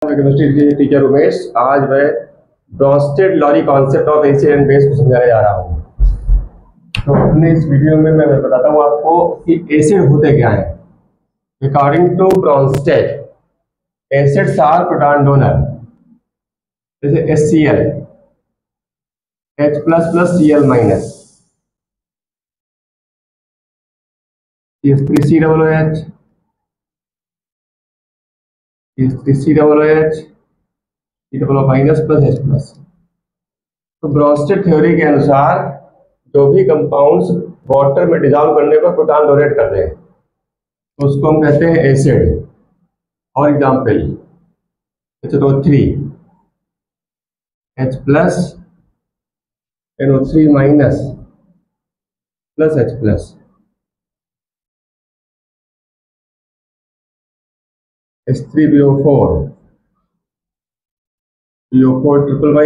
आपके chemistry teacher Umesh. आज मैं Bronsted Lowry concept of acid and base को समझाने जा रहा हूँ। तो अपने इस वीडियो में मैं बताता हूँ आपको कि एसिड होते क्या हैं। According to Bronsted, acids are proton donor, जैसे HCl, H++ Cl-, CH3COOH, CH3COOH, C++ H+। तो ब्रोंस्टेड थ्योरी के अनुसार जो भी कंपाउंड्स वाटर में डिजॉल्व करने पर प्रोटॉन डोनेट करते हैं तो उसको हम कहते हैं acid. For example HNO3, H+, NO3- plus H+, H3PO4, PO4 triple-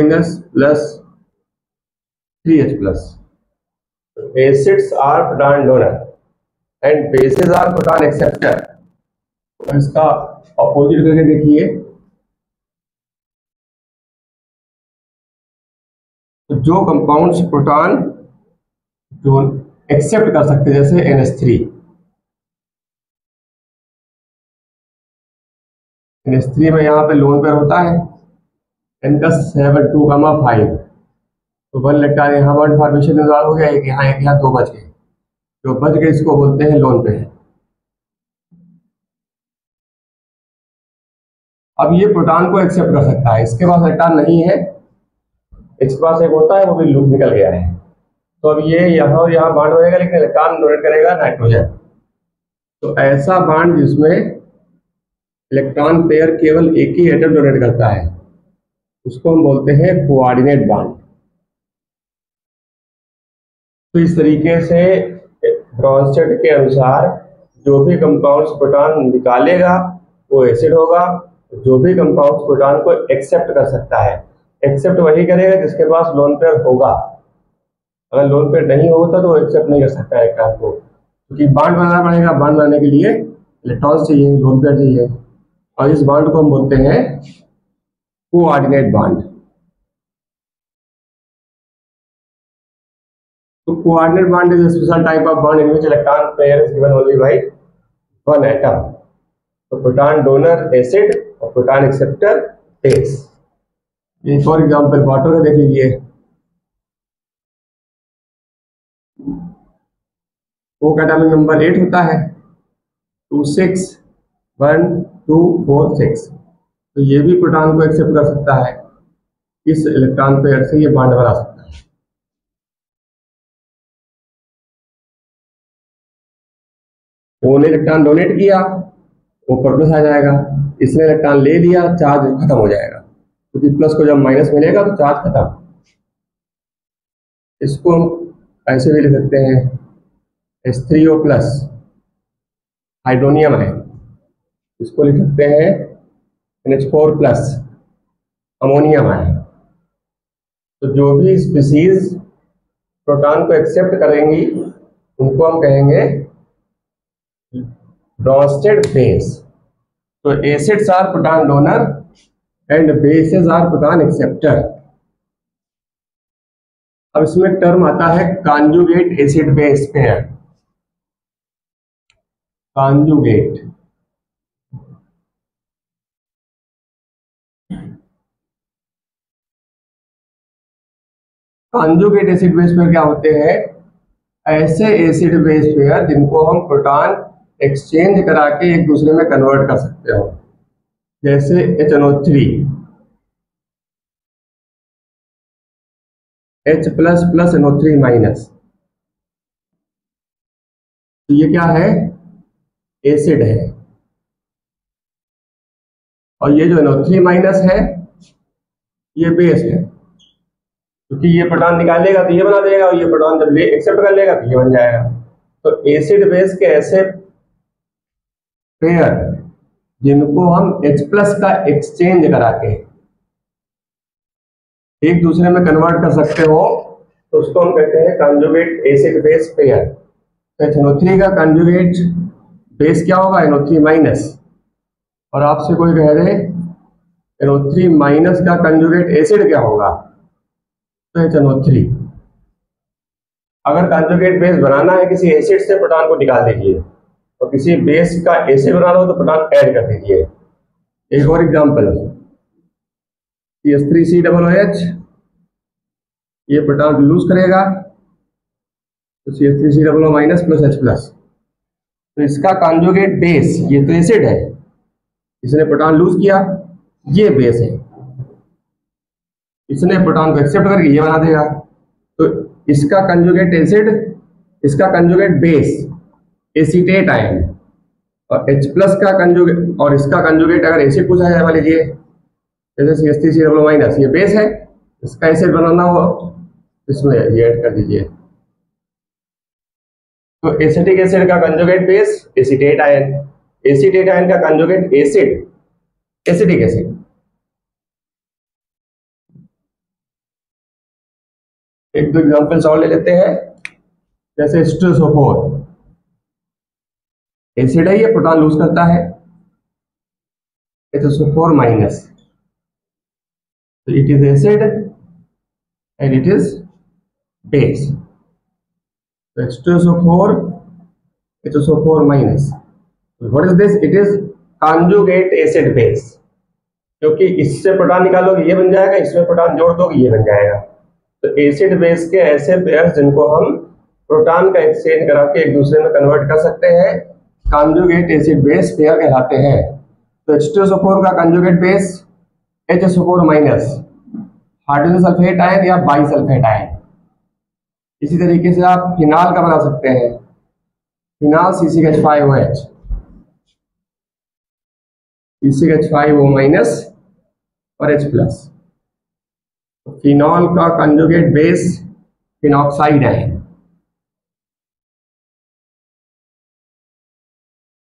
plus 3H+। Acids are proton donor and bases are proton acceptor। तो इसका अपोजिट करके देखिए, तो जो कंपाउंड्स प्रोटॉन जो एक्सेप्ट कर सकते हैं जैसे NH3 में यहाँ पे लोन पेयर होता है N का 7,2,5, तो 1 इलेक्ट्रॉन यहाँ बॉन्ड फॉर्मेशन में हो गया, एक यहाँ 2 बच गए, जो बच गए इसको बोलते हैं लोन पेयर। अब ये प्रोटॉन को एक्सेप्ट कर सकता है, इसके पास इलेक्ट्रॉन नहीं है, इसके पास एक होता है वो भी लूप निकल गया है, तो अब ये यहाँ और यहाँ बॉन्ड बनेगा लेकिन इलेक्ट्रॉन डोनेट करेगा नाइट्रोजन। तो ऐसा बॉन्ड जिसमें इलेक्ट्रॉन पेयर केवल एक ही एटम डोनेट करता है उसको हम बोलते हैं कोऑर्डिनेट बॉन्ड। तो इस तरीके से ब्रोंस्टेड के अनुसार जो भी कंपाउंड्स प्रोटॉन निकालेगा वो एसिड होगा, जो भी कंपाउंड्स प्रोटॉन को एक्सेप्ट कर सकता है, एक्सेप्ट वही करेगा जिसके पास लोन पेयर होगा। अगर लोन पेयर नहीं होता तो वो एक्सेप्ट नहीं कर सकता है इलेक्ट्रॉन को, क्योंकि बॉन्ड बनाना पड़ेगा। बॉन्ड बनाने के लिए इलेक्ट्रॉन चाहिए, लोन पेयर चाहिए, और इस बॉन्ड को हम बोलते हैं कोऑर्डिनेट बॉन्ड। तो coordinate bond is a special type of bond in which electron pair is given only by one atom. तो प्रोटॉन डोनर एसिड और proton acceptor base. For example water का देख लीजिए, वो एटॉमिक नंबर 8 होता है, 2 6 1 2 4 6। तो ये भी प्रोटॉन को एक्सेप्ट कर सकता है, इस इलेक्ट्रॉन पेयर से ये बॉन्ड बना सकता है। वो ने इलेक्ट्रॉन डोनेट किया, वो प्लस आ जाएगा, इसने इलेक्ट्रॉन ले लिया, चार्ज खत्म हो जाएगा, क्योंकि प्लस को जब माइनस मिलेगा तो चार्ज खत्म। इसको हम ऐसे भी लिख सकते हैं, H3O+, हाइड्रोनियम है, इसको लिख सकते हैं NH4+, अमोनियम है। तो जो भी स्पीसीज प्रोटॉन को एक्सेप्ट करेंगी उनको हम कहेंगे ब्रोंस्टेड बेस। तो acids are proton donor and bases are proton acceptor. अब इसमें टर्म आता है conjugate acid base pair. Conjugate conjugate acid base pair क्या होते हैं? ऐसे एसिड बेस पेयर जिनको हम प्रोटॉन एक्सचेंज करा के एक दूसरे में कन्वर्ट कर सकते हो, जैसे HNO3, H++ NO3-। तो ये क्या है? एसिड है, और ये जो NO3- है ये बेस है, क्योंकि ये प्रोटॉन निकालेगा तो ये बना देगा, और ये प्रोटॉन जब ले एक्सेप्ट कर लेगा तो ये बन जाएगा। तो एसिड बेस के ऐसे पेयर जिनको हम H+ का एक्सचेंज करा के एक दूसरे में कन्वर्ट कर सकते हो तो उसको हम कहते हैं कॉन्जुगेट एसिड बेस पेयर। तो HNO3 का कॉन्जुगेट बेस क्या होगा? NO3-। और आपसे कोई कह दे NO3 माइनस का कंजुगेट एसिड क्या होगा? तो HNO3। अगर कंजुगेट बेस बनाना है किसी एसिड से, प्रोटॉन को निकाल दीजिए, और किसी बेस का एसिड बनाना हो तो प्रोटॉन ऐड कर दीजिए। एक और एग्जांपल, CH3COOH, ये प्रोटॉन लूज करेगा तो CH3COO minus plus H plus. तो इसका कंजुगेट बेस, ये तो एसिड है, इसने प्रोटॉन लूज किया, ये बेस है, इसने प्रोटॉन को एक्सेप्ट करके ये बना देगा। तो इसका कंजुगेट एसिड, इसका कंजुगेट बेस एसीटेट आयन, और H प्लस का कंजुगेट, और इसका कंजुगेट अगर एसिड पूछा जाए, मान लीजिए जैसे CH3COO माइनस, ये बेस है, इसका एसिड बनाना हो इसमें ये ऐड कर दीजिए। तो एसिटिक एसिड का conjugate base acetate ion, acetate ion का कंजुगेट एसिड एसिटिक एसिड। एक दो एग्जांपल्स और ले लेते हैं, जैसे H2SO4 एसिड है, ये प्रोटॉन लूज करता है, H2SO4 माइनस, तो it is acid and it is base. H2SO4 H2SO4 minus. What is this? It is conjugate acid base, क्योंकि इससे प्रोटॉन निकालोगे ये बन जाएगा, इसमें प्रोटॉन जोड़ दोगे ये बन जाएगा। तो एसिड बेस के ऐसे पेयर्स जिनको हम प्रोटॉन का एक्सचेंज करा के एक दूसरे में कन्वर्ट कर सकते हैं, कॉन्जुगेट एसिड बेस पेयर कहलाते हैं। तो H2SO4 का conjugate base HSO4 minus, hydrogen sulphate ion या बाइसल्फेट आयन। इसी तरीके से आप फिनाल का बना सकते हैं, फिनाल CCH5OH, CCH5O माइनस और H प्लस। फिनॉल का कंजुगेट बेस फिनॉक्साइड आयन,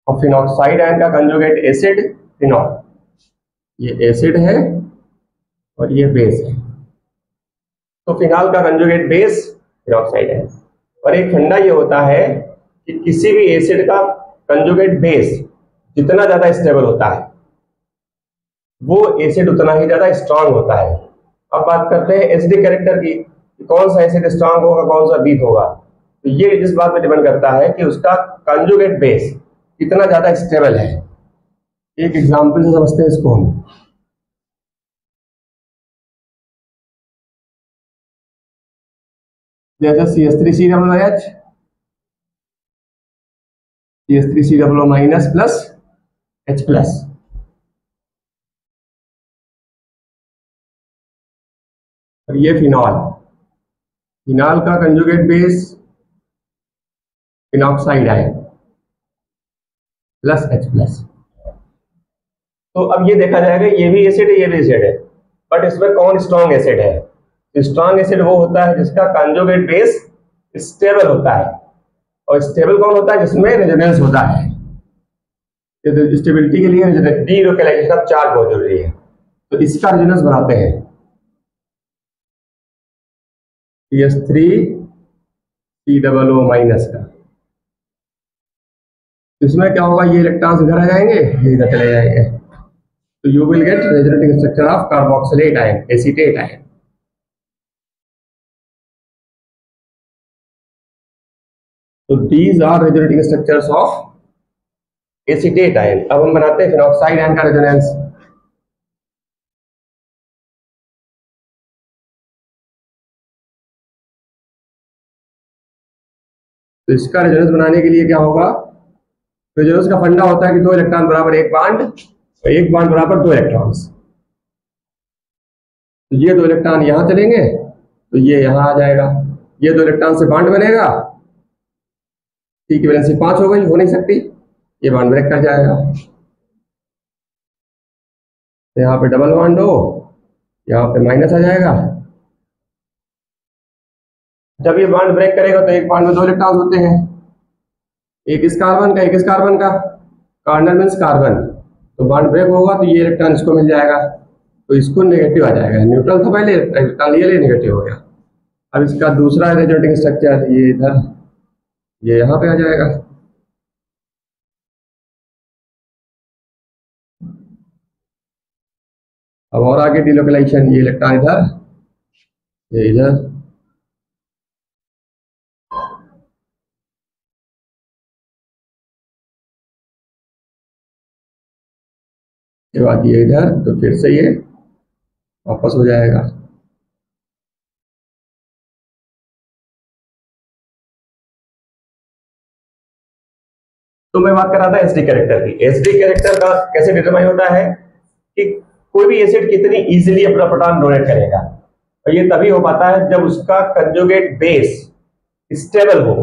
और फिनॉक्साइड आयन का कंजुगेट एसिड फिनॉल। ये एसिड है और ये बेस है, तो फिनॉल का कंजुगेट बेस फिनॉक्साइड आयन। और एक फंडा ये होता है कि किसी भी एसिड का कंजुगेट बेस जितना ज्यादा स्टेबल होता है, वो एसिड उतना ही ज्यादा स्ट्रांग होता है। अब बात करते हैं एसिडिक कैरेक्टर की, कौन सा एसिड स्ट्रांग होगा, कौन सा वीक होगा। तो ये इस बात पे डिपेंड करता है कि उसका कंजुगेट बेस कितना ज्यादा स्टेबल है। एक एग्जांपल से समझते हैं इसको हम। जैसे CH3COOH, CH3COO minus plus H plus, और ये फिनॉल, फिनॉल का conjugate base phenoxide ion plus H plus. तो अब ये देखा जाएगा, ये भी एसिड है ये भी एसिड है, बट इसमें कौन स्ट्रॉन्ग एसिड है? स्ट्रॉन्ग एसिड वो होता है जिसका कंजुगेट बेस स्टेबल होता है, और स्टेबल कौन होता है? जिसमें रेजोनेंस होता है। स्टेबिलिटी के लिए डी लोकेलाइजेशन ऑफ चार्ज बहुत जरूरी है, तो इसका रेजोनेंस बनाते हैं CH3COO माइनस का। इसमें क्या होगा, ये इलेक्ट्रॉन्स इधर आ जाएंगे, ये इधर चले जाएंगे, तो you will get resonating structure of carboxylate ion, acetate ion. तो these are resonating structures of acetate ion. अब हम बनाते हैं फिनॉक्साइड आयन का रेजोनेंस। तो इसका रेजोनेंस बनाने के लिए क्या होगा, रेजोनेंस का फंडा होता है कि दो इलेक्ट्रॉन बराबर एक बांड, और एक बांड बराबर दो इलेक्ट्रॉन्स। तो ये दो इलेक्ट्रॉन यहां चलेंगे तो ये यहां आ जाएगा, ये दो इलेक्ट्रॉन से बांड बनेगा, टी की वैलेंसी 5 हो गई, हो नहीं सकती, ये बांड ब्रेक कर जाएगा। तो यहाँ पे डबल बांड हो, यहाँ पे माइनस आ जाएगा। जब ये बांड ब्रेक करेगा तो एक बांड में दो इलेक्ट्रॉन होते हैं, एक इस कार्बन का एक इस कार्बन का, कार्बन मीन्स कार्बन। तो बांड ब्रेक होगा तो ये इलेक्ट्रॉन इसको मिल जाएगा, तो इसको नेगेटिव आ जाएगा, न्यूट्रल था पहले, इलेक्ट्रॉन ये नेगेटिव हो गया। अब इसका दूसरा रेजोनेटिंग स्ट्रक्चर ये इधर, ये यहाँ पे आ जाएगा। अब और आगे डिलोकलाइजेशन, ये इलेक्ट्रॉन इधर, ये इधर, ये बात ये इधर, तो फिर से ये वापस हो जाएगा। तो मैं बात कर रहा था एसडी कैरेक्टर की। एसडी कैरेक्टर का कैसे डिटरमाइन होता है कि कोई भी एसिड कितनी इजीली अपना प्रोटॉन डोनेट करेगा, और ये तभी हो पाता है जब उसका कंजुगेट बेस स्टेबल हो।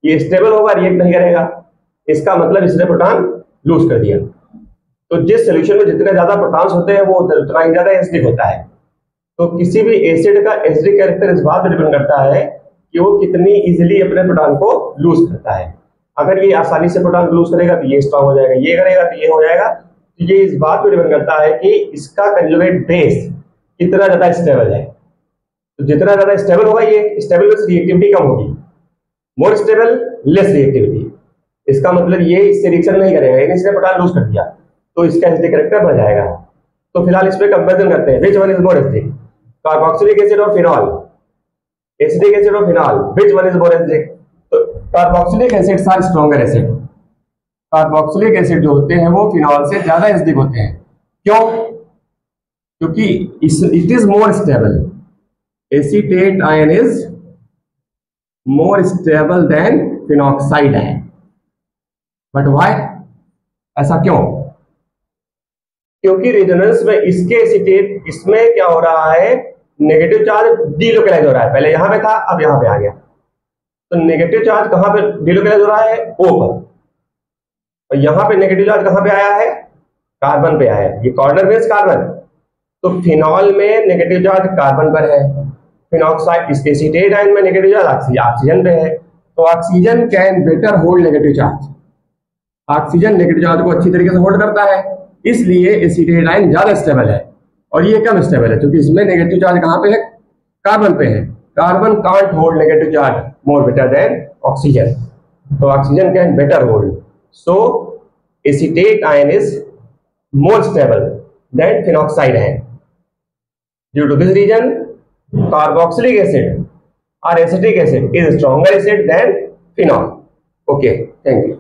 ये स्टेबल होगा, रिएक्ट नहीं करेगा, इसका मतलब इसने प्रोटॉन लूज कर दिया। तो जिस सोल्यूशन में जितने ज्यादा प्रोटॉन्स होते हैं वो उतना ही ज्यादा एसिडिक होता है। तो किसी भी एसिड का एसिडिक कैरेक्टर इस बात पर डिपेंड करता है कि वो कितनी इजीली अपने प्रोटॉन को लूज करता है। अगर ये आसानी से प्रोटॉन लूज करेगा तो ये स्ट्रांग हो जाएगा, ये करेगा तो ये हो जाएगा। तो ये इस बात पर डिपेंड करता है कि इसका कंजुगेट बेस कितना ज्यादा स्टेबल है। तो जितना ज्यादा स्टेबल होगा, ये स्टेबल में रिएक्टिविटी कम होगी, मोर स्टेबल लेस रिएक्टिविटी। इसका मतलब ये इससे रिएक्शन नहीं करेगा, यानी इसने प्रोटॉन लूज कर दिया, तो इसका एसिडिक कैरेक्टर बढ़ जाएगा। तो फिलहाल इस पे कंपैरिजन करते हैं, which one is more acidic, carboxylic acid और फिनॉल, एसिडिक एसिड और phenol, which one is more acidic. तो carboxylic acids are stronger acid. Carboxylic acid जो होते हैं वो फिनॉल से ज्यादा एसिडिक होते हैं। क्यों? क्योंकि it is more stable. Acetate ion is more stable then phenoxide ion. But why? ऐसा क्यों? क्योंकि रेजोनेंस में इसके एसीटेट, इसमें क्या हो रहा है, नेगेटिव चार्ज डीलोकलाइज हो रहा है। पहले यहां पे था, अब यहां पे आ गया। तो नेगेटिव चार्ज कहां पे डीलोकलाइज हो रहा है? O पर। और यहां पे नेगेटिव चार्ज कहां पे आया है? कार्बन पे आया है। ये कॉर्नर बेस कार्बन। तो फिनॉल में नेगेटिव चार्ज कार्बन पर है, फिनॉक्साइड इसके एसीटेट आयन में नेगेटिव चार्ज ऑक्सीजन पे है। तो oxygen can better hold negative charge. Oxygen negative charge को अच्छी तरीके से होल्ड करता है, इसलिए एसीटेट आयन ज्यादा स्टेबल है और ये कम स्टेबल है, क्योंकि इसमें नेगेटिव चार्ज कहां पे है? कार्बन पे है। Carbon can't hold negative charge more better than oxygen. तो oxygen can better hold, so acetate ion is more stable than phenoxide ion. Due to this reason, carboxylic acid or acetic acid is a stronger acid than phenol. Okay, thank you.